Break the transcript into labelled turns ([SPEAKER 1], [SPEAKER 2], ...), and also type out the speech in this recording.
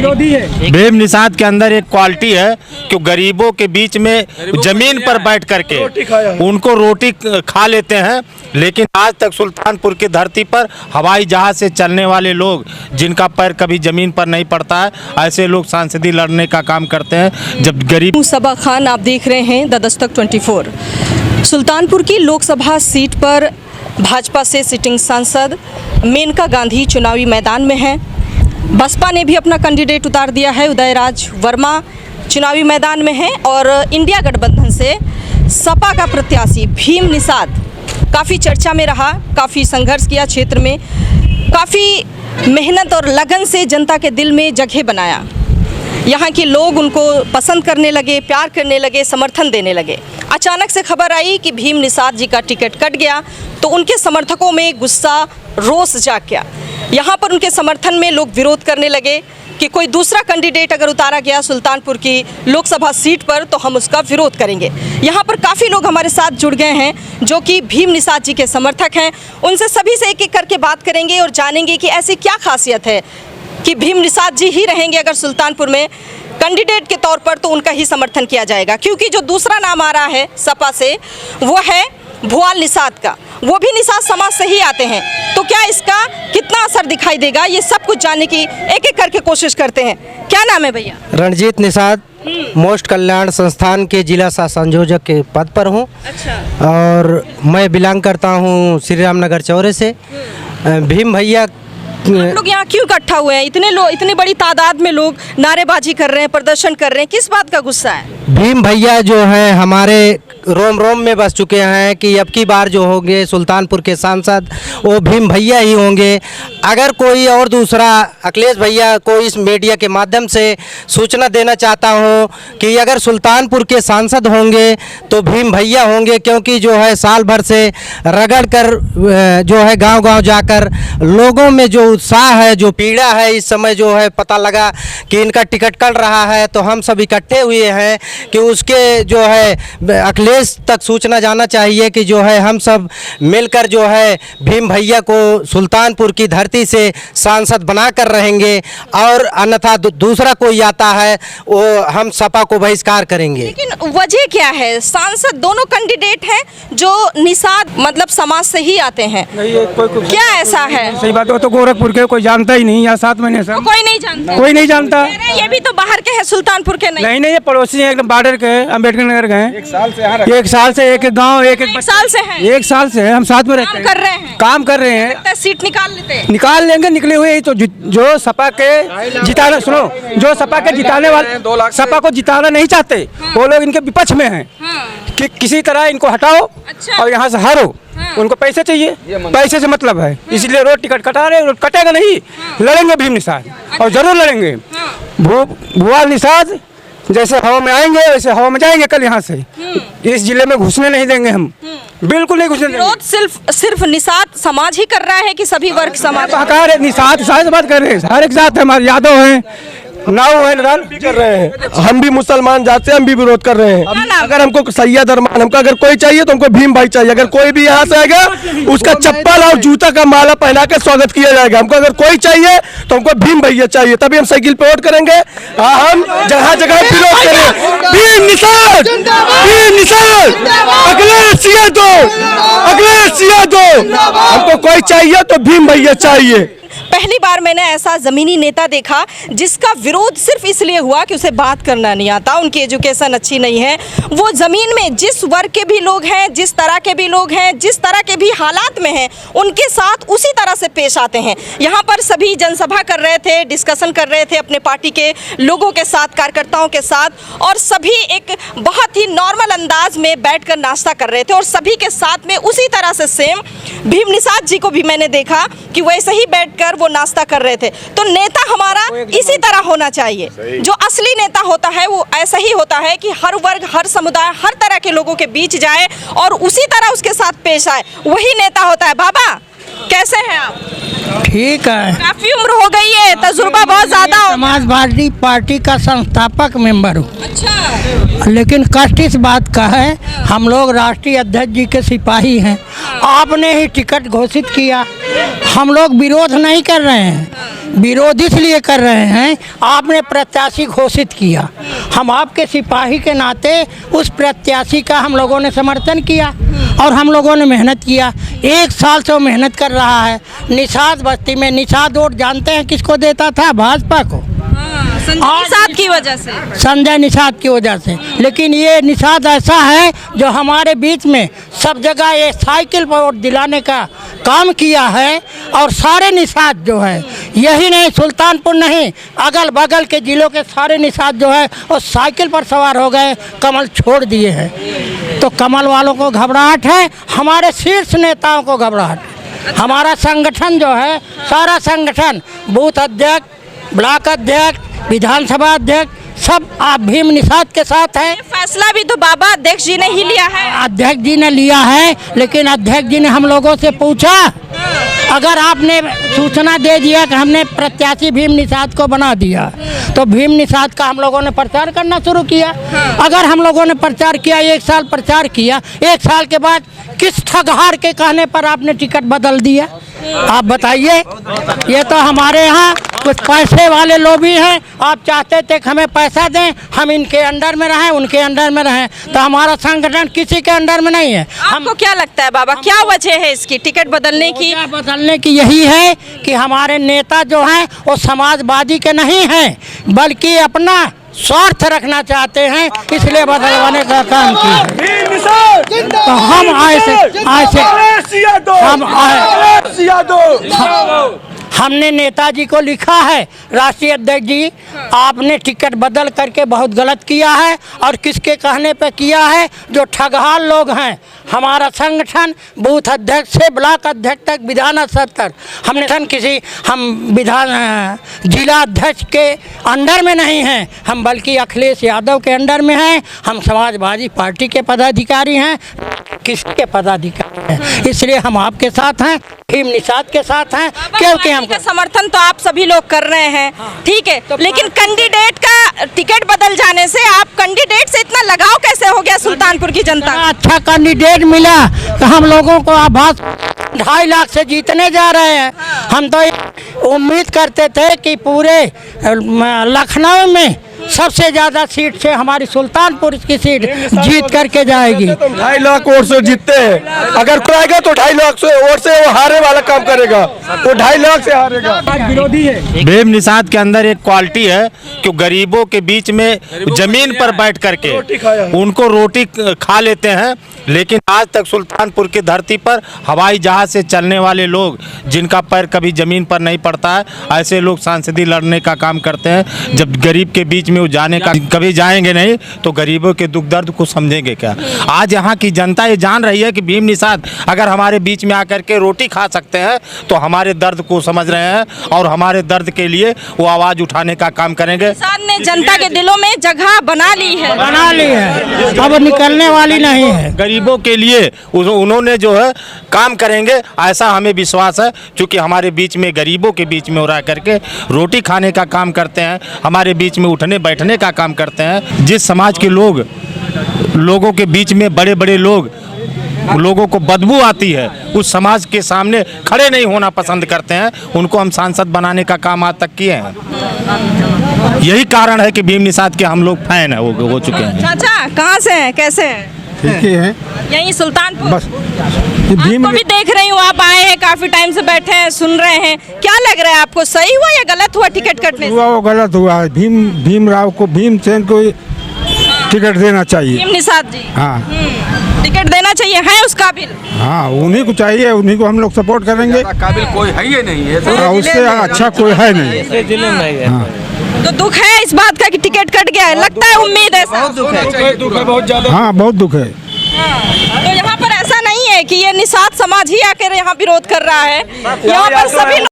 [SPEAKER 1] विरोधी है।
[SPEAKER 2] भीम निषाद के अंदर एक क्वालिटी है कि गरीबों के बीच में जमीन पर बैठ करके उनको रोटी खा लेते हैं। लेकिन आज तक सुल्तानपुर की धरती पर हवाई जहाज से चलने वाले लोग जिनका पैर कभी जमीन पर नहीं पड़ता है, ऐसे लोग सांसदी लड़ने का काम करते हैं। जब गरीब
[SPEAKER 3] सबा खान, आप देख रहे हैं द दस्तक 24। सुल्तानपुर की लोकसभा सीट पर भाजपा से सिटिंग सांसद मेनका गांधी चुनावी मैदान में हैं। बसपा ने भी अपना कैंडिडेट उतार दिया है, उदयराज वर्मा चुनावी मैदान में हैं। और इंडिया गठबंधन से सपा का प्रत्याशी भीम निषाद काफ़ी चर्चा में रहा, काफ़ी संघर्ष किया, क्षेत्र में काफ़ी मेहनत और लगन से जनता के दिल में जगह बनाया। यहाँ के लोग उनको पसंद करने लगे, प्यार करने लगे, समर्थन देने लगे। अचानक से खबर आई कि भीम निषाद जी का टिकट कट गया तो उनके समर्थकों में गुस्सा, रोष जाग गया। यहाँ पर उनके समर्थन में लोग विरोध करने लगे कि कोई दूसरा कैंडिडेट अगर उतारा गया सुल्तानपुर की लोकसभा सीट पर तो हम उसका विरोध करेंगे। यहाँ पर काफ़ी लोग हमारे साथ जुड़ गए हैं जो कि भीम निषाद जी के समर्थक हैं। उनसे सभी से एक एक करके बात करेंगे और जानेंगे कि ऐसी क्या खासियत है कि भीम निषाद जी ही रहेंगे अगर सुल्तानपुर में कैंडिडेट के तौर पर, तो उनका ही समर्थन किया जाएगा। क्योंकि जो दूसरा नाम आ रहा है सपा से वो है भुआल निषाद का, वो भी निषाद समाज से ही आते हैं। तो क्या इसका कितना असर दिखाई देगा, ये सब कुछ जानने की एक एक करके कोशिश करते हैं। क्या नाम है भैया?
[SPEAKER 4] रणजीत निषाद, मोस्ट कल्याण संस्थान के जिला सह संयोजक के पद पर हूँ।
[SPEAKER 3] अच्छा।
[SPEAKER 4] और मैं बिलोंग करता हूँ श्री राम नगर चौरे से। भीम भैया
[SPEAKER 3] आप लोग यहाँ क्यों इकट्ठा हुए हैं? इतने लोग, इतनी बड़ी तादाद में लोग नारेबाजी कर रहे हैं, प्रदर्शन कर रहे हैं, किस बात का गुस्सा है?
[SPEAKER 4] भीम भैया जो हैं हमारे रोम रोम में बस चुके हैं कि अब की बार जो होंगे सुल्तानपुर के सांसद वो भीम भैया ही होंगे। अगर कोई और दूसरा अखिलेश भैया को इस मीडिया के माध्यम से सूचना देना चाहता हूँ कि अगर सुल्तानपुर के सांसद होंगे तो भीम भैया होंगे, क्योंकि जो है साल भर से रगड़ कर जो है गांव-गांव जाकर लोगों में जो उत्साह है, जो पीड़ा है, इस समय जो है पता लगा कि इनका टिकट कट रहा है तो हम सब इकट्ठे हुए हैं कि उसके जो है अखिलेश तक सूचना जाना चाहिए कि जो है हम सब मिलकर जो है भीम भैया को सुल्तानपुर की धरती से सांसद बनाकर रहेंगे और अन्यथा दूसरा कोई आता है वो हम सपा को बहिष्कार करेंगे।
[SPEAKER 3] लेकिन वजह क्या है? सांसद दोनों कैंडिडेट हैं जो निषाद मतलब समाज से ही आते हैं, क्या ऐसा है?
[SPEAKER 1] सही बात है, तो गोरखपुर के कोई जानता ही नहीं, यहाँ 7 महीने से
[SPEAKER 3] कोई नहीं जानता,
[SPEAKER 1] कोई नहीं जानता।
[SPEAKER 3] ये भी तो बाहर के हैं, सुल्तानपुर के नहीं।
[SPEAKER 1] नहीं, ये पड़ोसी हैं, एकदम बॉर्डर के, अम्बेडकर नगर गए। एक साल से एक गाँव, एक
[SPEAKER 3] साल से है,
[SPEAKER 1] 1 साल से हम साथ में रहते हैं, काम कर रहे हैं।
[SPEAKER 3] सीट
[SPEAKER 1] निकाल लेंगे, निकले हुए तो जो सपा के जिताना, सुनो, जो सपा के जिताने वाले सपा को जिताना नहीं चाहते वो लोग इनके विपक्ष में हैं कि किसी तरह इनको हटाओ और यहाँ से हारो। उनको पैसे चाहिए, पैसे से मतलब है, इसलिए रोड टिकट कटा रहे। रोड कटेगा नहीं, लड़ेंगे भीम निषाद और जरूर लड़ेंगे। भुआल निषाद जैसे हवा में आएंगे वैसे हवा में जाएंगे। कल यहाँ से इस जिले में घुसने नहीं देंगे हम, बिल्कुल नहीं घुसने देंगे।
[SPEAKER 3] विरोध सिर्फ निषाद समाज ही कर रहा है कि सभी वर्ग समाज?
[SPEAKER 1] निषाद साथ बात कर रहे हैं, हर एक जात है, हमारे यादव हैं, नाव है, कर रहे हैं। हम भी मुसलमान जात से हम भी विरोध कर रहे हैं। अगर हमको सैयद अरमान, हमको अगर कोई चाहिए तो हमको भीम भाई चाहिए। अगर कोई भी यहाँ से आएगा उसका चप्पल और जूता का माला पहना के स्वागत किया जाएगा। हमको अगर कोई चाहिए तो हमको भीम भैया चाहिए, तभी हम साइकिल पे वोट करेंगे। हम जगह जगह विरोध करें। भीम निषाद, भीम निषाद, अखिलेश यादव, हमको कोई चाहिए तो भीम भैया चाहिए।
[SPEAKER 3] पहली बार मैंने ऐसा जमीनी नेता देखा जिसका विरोध सिर्फ इसलिए हुआ कि उसे बात करना नहीं आता, उनकी एजुकेशन अच्छी नहीं है। वो जमीन में जिस वर्ग के भी लोग हैं, जिस तरह के भी लोग हैं, जिस तरह के भी हालात में हैं, उनके साथ उसी तरह से पेश आते हैं। यहाँ पर सभी जनसभा कर रहे थे, डिस्कशन कर रहे थे अपने पार्टी के लोगों के साथ, कार्यकर्ताओं के साथ, और सभी एक बहुत ही नॉर्मल अंदाज में बैठकर नाश्ता कर रहे थे। और सभी के साथ में उसी तरह से सेम भीम निषाद जी को भी मैंने देखा कि वैसे ही बैठकर वो नाश्ता कर रहे थे। तो नेता हमारा इसी तरह होना चाहिए। जो असली नेता होता है वो ऐसा ही होता है कि हर वर्ग, हर समुदाय, हर तरह के लोगों के बीच जाए और उसी तरह उसके साथ पेश आए, वही नेता होता है। बाबा कैसे हैं आप?
[SPEAKER 5] ठीक है।
[SPEAKER 3] काफी उम्र हो गई है, तजुर्बा बहुत ज्यादा हो।
[SPEAKER 5] समाजवादी पार्टी का संस्थापक मेंबर हूँ,
[SPEAKER 3] अच्छा।
[SPEAKER 5] लेकिन कष्ट इस बात का है हम लोग राष्ट्रीय अध्यक्ष जी के सिपाही हैं। आपने ही टिकट घोषित किया, हम लोग विरोध नहीं कर रहे हैं, विरोध इसलिए कर रहे हैं आपने प्रत्याशी घोषित किया, हम आपके सिपाही के नाते उस प्रत्याशी का हम लोगों ने समर्थन किया और हम लोगों ने मेहनत किया। 1 साल से वो मेहनत कर रहा है। निषाद बस्ती में निषाद वोट जानते हैं किसको देता था? भाजपा को,
[SPEAKER 3] संजय निषाद की वजह से।
[SPEAKER 5] संजय निषाद की वजह से। लेकिन ये निषाद ऐसा है जो हमारे बीच में सब जगह ये साइकिल पर वोट दिलाने का काम किया है। और सारे निषाद जो है, यही नहीं सुल्तानपुर नहीं, अगल बगल के जिलों के सारे निषाद जो है वो साइकिल पर सवार हो गए, कमल छोड़ दिए हैं। तो कमल वालों को घबराहट है, हमारे शीर्ष नेताओं को घबराहट है। हमारा संगठन जो है, सारा संगठन, बूथ अध्यक्ष, ब्लॉक अध्यक्ष, विधानसभा अध्यक्ष, सब आप भीम निषाद के साथ है।
[SPEAKER 3] फैसला भी तो बाबा अध्यक्ष जी ने ही लिया है।
[SPEAKER 5] अध्यक्ष जी ने लिया है, लेकिन अध्यक्ष जी ने हम लोगों से पूछा, अगर आपने सूचना दे दिया कि हमने प्रत्याशी भीम निषाद को बना दिया, तो भीम निषाद का हम लोगों ने प्रचार करना शुरू किया। अगर हम लोगों ने प्रचार किया, 1 साल प्रचार किया, 1 साल के बाद किस ठगहार के कहने पर आपने टिकट बदल दिया? आप बताइए। ये तो हमारे यहाँ कुछ पैसे वाले लोग हैं, आप चाहते थे कि हमें पैसा दें, हम इनके अंडर में रहें, उनके अंडर में रहें। तो हमारा संगठन किसी के अंडर में नहीं है।
[SPEAKER 3] आपको क्या लगता है बाबा, क्या वजह है इसकी टिकट बदलने की?
[SPEAKER 5] बदलने की यही है कि हमारे नेता जो हैं वो समाजवादी के नहीं हैं, बल्कि अपना स्वार्थ रखना चाहते हैं, इसलिए बदलवाने का काम किया है। तो हम हमने नेताजी को लिखा है, राष्ट्रीय अध्यक्ष जी आपने टिकट बदल करके बहुत गलत किया है। और किसके कहने पे किया है? जो ठगहार लोग हैं। हमारा संगठन बूथ अध्यक्ष से ब्लॉक अध्यक्ष तक, विधान स्तर तक, हमने हम विधान जिला अध्यक्ष के अंडर में नहीं हैं, हम बल्कि अखिलेश यादव के अंडर में हैं। हम समाजवादी पार्टी के पदाधिकारी हैं, किसके पदाधिकारी हैं। इसलिए हम आपके साथ हैं, भीम निषाद के साथ हैं, क्योंकि हम
[SPEAKER 3] समर्थन तो आप सभी लोग कर रहे हैं, ठीक है। तो लेकिन कैंडिडेट का टिकट बदल जाने से आप कैंडिडेट से इतना लगाव कैसे हो गया सुल्तानपुर की जनता?
[SPEAKER 5] अच्छा कैंडिडेट मिला तो हम लोगों को आभास 2.5 लाख से जीतने जा रहे हैं। हम तो उम्मीद करते थे कि पूरे लखनऊ में सबसे ज्यादा सीट से हमारी सुल्तानपुर की सीट जीत करके जाएगी।
[SPEAKER 1] 2.5 लाख वोट से जीतते हैं, अगर कोई आएगा तो 2.5 लाख वोट से वो हारे वाला काम करेगा, वो 2.5 लाख से हारेगा। विरोधी है।
[SPEAKER 2] भीम निषाद के अंदर एक क्वालिटी है कि गरीबों के बीच में जमीन पर बैठ करके उनको रोटी खा लेते हैं। लेकिन आज तक सुल्तानपुर की धरती पर हवाई जहाज से चलने वाले लोग, जिनका पैर कभी जमीन पर नहीं पड़ता है, ऐसे लोग सांसदी लड़ने का काम करते हैं। जब गरीब के बीच में वो जाने का, कभी जाएंगे नहीं तो गरीबों के दुख दर्द को समझेंगे क्या? आज यहाँ की जनता ये जान रही है कि भीम निषाद अगर हमारे बीच में आकर के रोटी खा सकते हैं तो हमारे दर्द को समझ रहे हैं और हमारे दर्द के लिए वो आवाज़ उठाने का काम करेंगे।
[SPEAKER 3] निषाद ने जनता के दिलों में जगह बना ली है,
[SPEAKER 5] अब निकलने वाली नहीं है।
[SPEAKER 2] गरीबों के लिए उन्होंने जो है काम करेंगे, ऐसा हमें विश्वास है। क्योंकि हमारे बीच में, गरीबों के बीच में रह करके रोटी खाने का काम करते हैं, हमारे बीच में उठने बैठने का काम करते हैं। जिस समाज के लोगों के बीच में बड़े बड़े लोगों को बदबू आती है, उस समाज के सामने खड़े नहीं होना पसंद करते हैं, उनको हम सांसद बनाने का काम आज तक किए हैं। यही कारण है कि भीम निषाद के हम लोग फैन हो चुके हैं।
[SPEAKER 3] चाचा कहाँ से हैं, कैसे हैं?
[SPEAKER 1] ठीक है,
[SPEAKER 3] यही सुल्तानपुर।
[SPEAKER 1] बस
[SPEAKER 3] आपको भी देख रही हूँ, आप आए हैं, काफी टाइम से बैठे हैं, सुन रहे हैं, क्या लग रहा है आपको? सही हुआ या गलत हुआ टिकट कटने से?
[SPEAKER 1] वो गलत हुआ है। भीमराव को, भीमसेन को टिकट देना चाहिए।
[SPEAKER 3] भीम निषाद जी,
[SPEAKER 1] हाँ,
[SPEAKER 3] टिकट देना चाहिए, है उस काबिल?
[SPEAKER 1] हाँ, उन्हीं को चाहिए, उन्हीं को हम लोग सपोर्ट करेंगे। काबिल कोई है ही नहीं है, उससे अच्छा कोई है नहीं।
[SPEAKER 3] तो दुख है इस बात का कि टिकट कट गया है, लगता है उम्मीद है।
[SPEAKER 1] बहुत दुख है, बहुत ज्यादा। हाँ, बहुत दुख है।
[SPEAKER 3] तो यहाँ पर ऐसा नहीं है कि ये निषाद समाज ही आकर यहाँ विरोध कर रहा है, यहाँ पर सभी